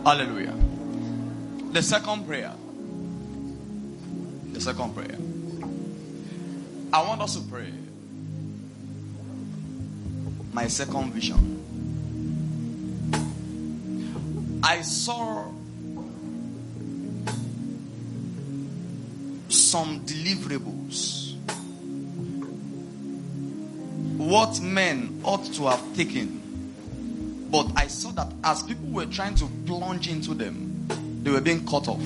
Hallelujah. The second prayer. I want us to pray. My second vision. I saw some deliverables. What men ought to have taken. But I saw that as people were trying to plunge into them, they were being cut off.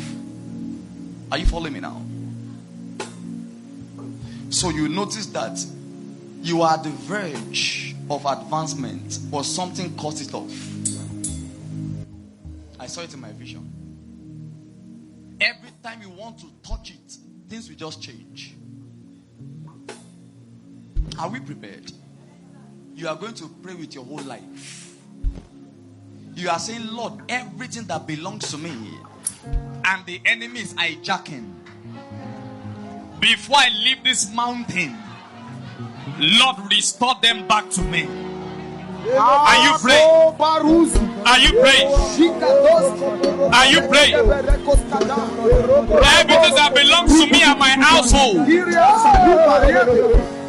Are you following me now? So you notice that you are at the verge of advancement, but something cut it off. I saw it in my vision. Every time you want to touch it, things will just change. Are we prepared? You are going to pray with your whole life. You are saying, Lord, everything that belongs to me and the enemy is hijacking, before I leave this mountain, Lord, restore them back to me. Are you praying? Are you praying? Are you praying? Everything that belongs to me and my household,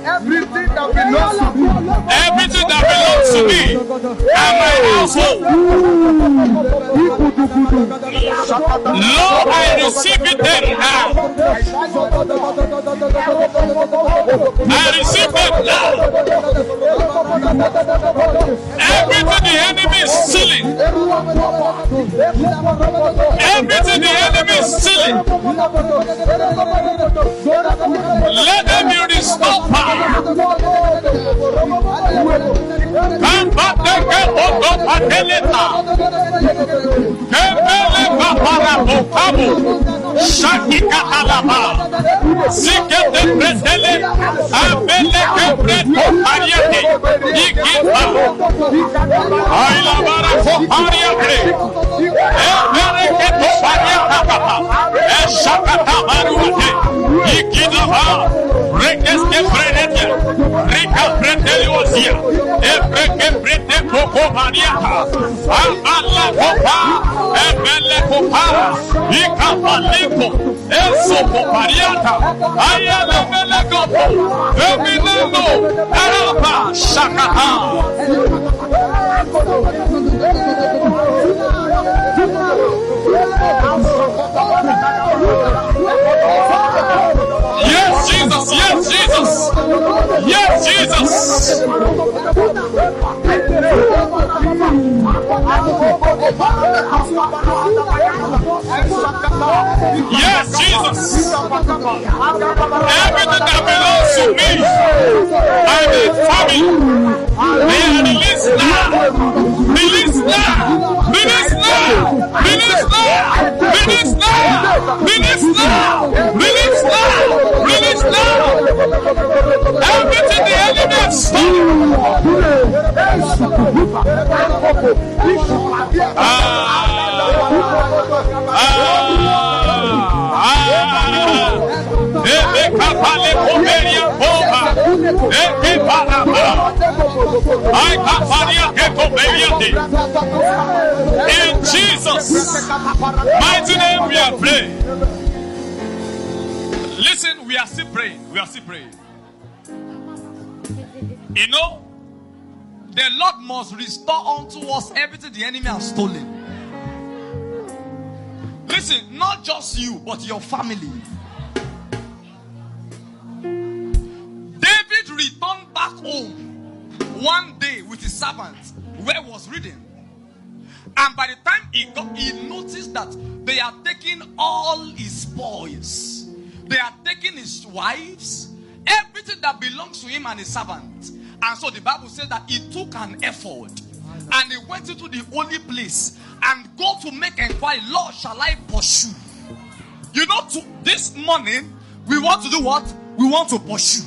everything that belongs to me and my household, Lord, I receive it then now. I receive it now. Everything the enemy is stealing, everything the enemy is stealing, let them be restored back. Shaki katalaba, sikete pretele, abele kebreto ariete, ikipa, ailabara ko ariete, ebere keto ariete kapa, eshakata baruate, ikidaba, rekeste prete, rika pretele ozia, ebreke prete koko ariata, abala kopa, ebele kopa, ikapa liko, eso kopariata, ayala bele kopo, ebilego, araba, shakata. Yes, Jesus, yes, Jesus, yes, Jesus. Yes, Jesus. Everything that belongs to me, I'm a family. They are released now. Release now. Release now. Release now. Release now. Release now. Release now. Release now. Everything the enemy has stolen. In Jesus' mighty name we are praying. Listen, we are still praying. We are still praying. You know, the Lord must restore unto us everything the enemy has stolen. Listen, not just you, but your family. David returned back home one day with his servants where he was reading. And by the time he noticed that they are taking all his spoils. They are taking his wives, everything that belongs to him and his servants. And so the Bible says that he took an effort and he went into the holy place and go to make inquiry, Lord, shall I pursue? You know, this morning, we want to do what? We want to pursue.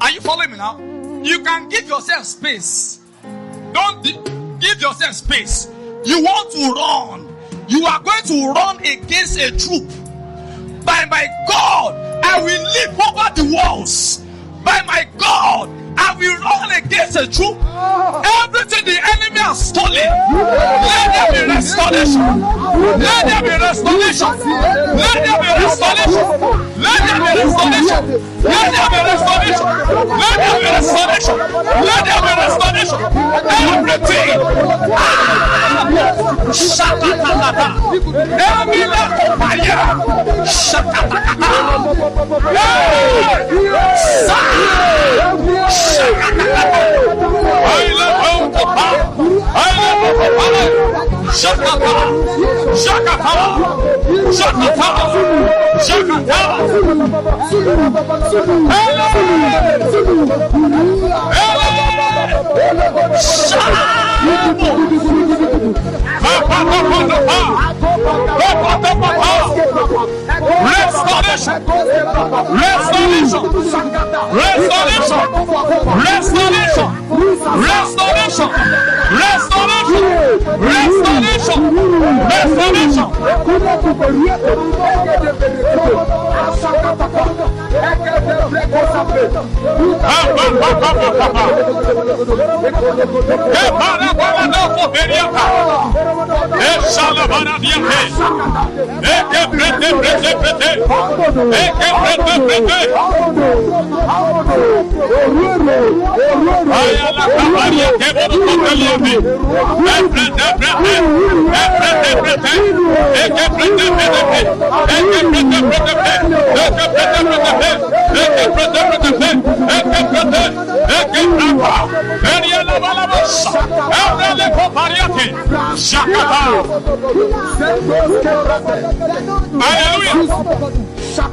Are you following me now? You can give yourself space. Don't give yourself space. You want to run. You are going to run against a troop. By my God, I will leap over the walls. By my God, I will run against a troop. Everything the enemy has stolen, let them be restored. restoration. Let there be restoration. Let there be restoration. Let there be restoration. Let there be restoration. Let there be restoration. Let there be restoration. Everything. Shakatakata. Emila Kopaya. Shakatakata. Shakatakata. I love Okopa. I love Okopa. Shakata. Shakata. Shakata. Shakata. Restoration. Restoration. Restoration. Restoration. Restoration. Restoration. Restoration. Restoration.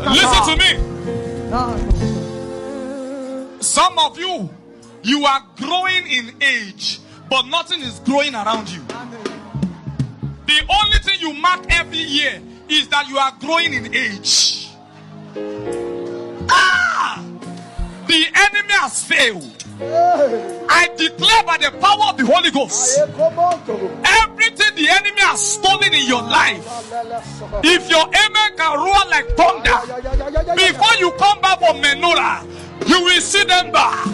Listen to me. Some of you, you are growing in age, but nothing is growing around you. The only thing you mark every year is that you are growing in age. The enemy has failed. I declare by the power of the Holy Ghost, everything the enemy has stolen in your life, if your amen can roar like thunder, before you come back from Menorah, you will see them back.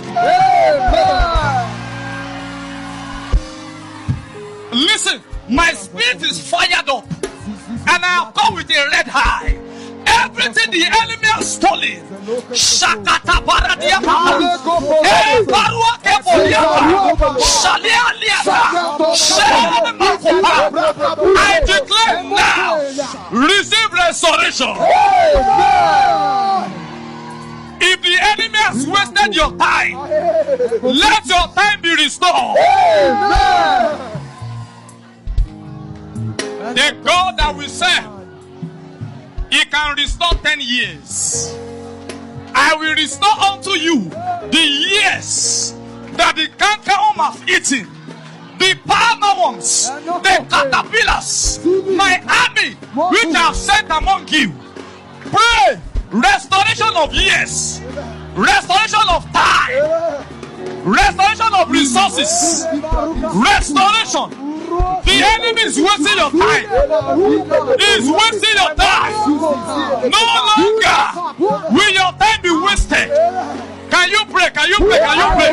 Listen, my spirit is fired up, and I have come with a red high. Everything the enemy has stolen, Shakata Baradia, Barua Keboliata, Shalia Liata, I declare now, receive restoration. If the enemy has wasted your time, let your time be restored. The God that we serve, He can restore 10 years. I will restore unto you the years that the cankerworm have eaten, the palmerworms, the caterpillars, my army which I have sent among you. Pray restoration of years, restoration of time, restoration of resources, restoration. The enemy is wasting your time. He's wasting your time. No longer will your time be wasted. Can you pray? Can you pray? Can you pray?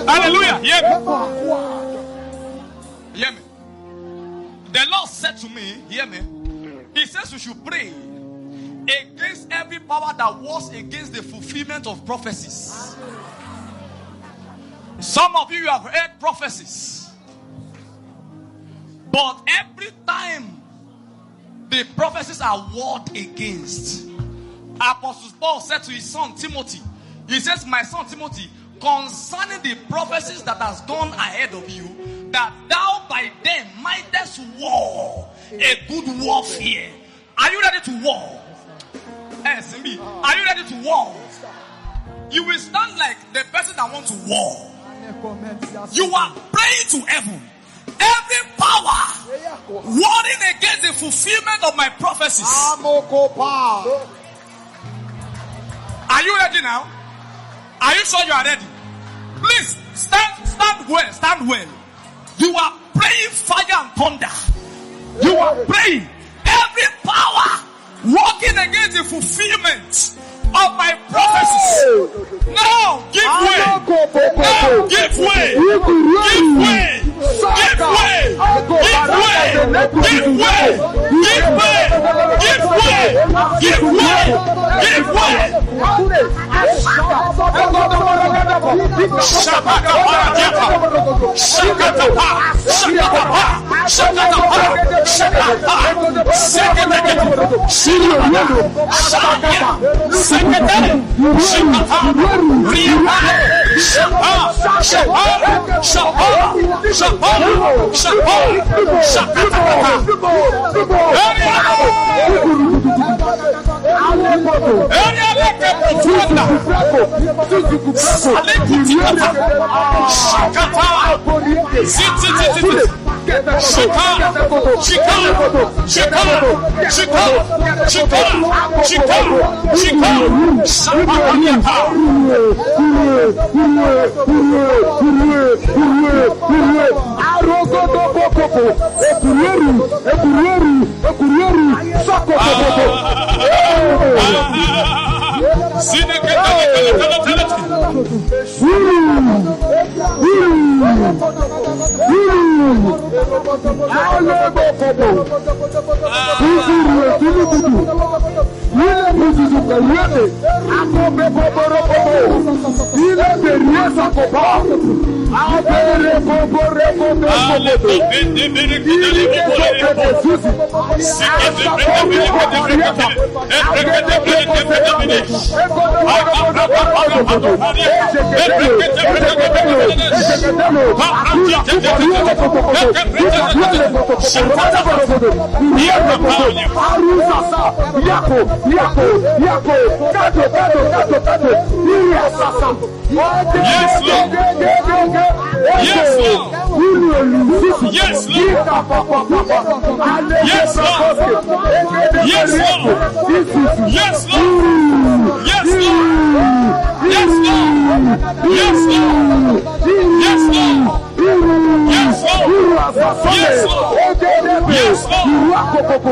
Hallelujah. Hear me. The Lord said to me, hear me. He says we should pray against every power that was against the fulfillment of prophecies. Some of you have heard prophecies, but every time the prophecies are warred against, Apostle Paul said to his son Timothy, he says, my son Timothy, concerning the prophecies that has gone ahead of you, that thou by them mightest war a good warfare. Are you ready to war? Yes, me. Are you ready to war? You will stand like the person that wants to war. You are praying to heaven. Every power warring against the fulfillment of my prophecies. Are you ready now? Are you sure you are ready? Please stand well. Stand well. You are praying fire and thunder. You are praying every power working against the fulfillment of my prophecies. Now give way. Now give way. Give way. Give way. Give way. Give way. Give way. Give way. Give way. Give way.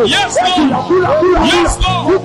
Yes, Lord.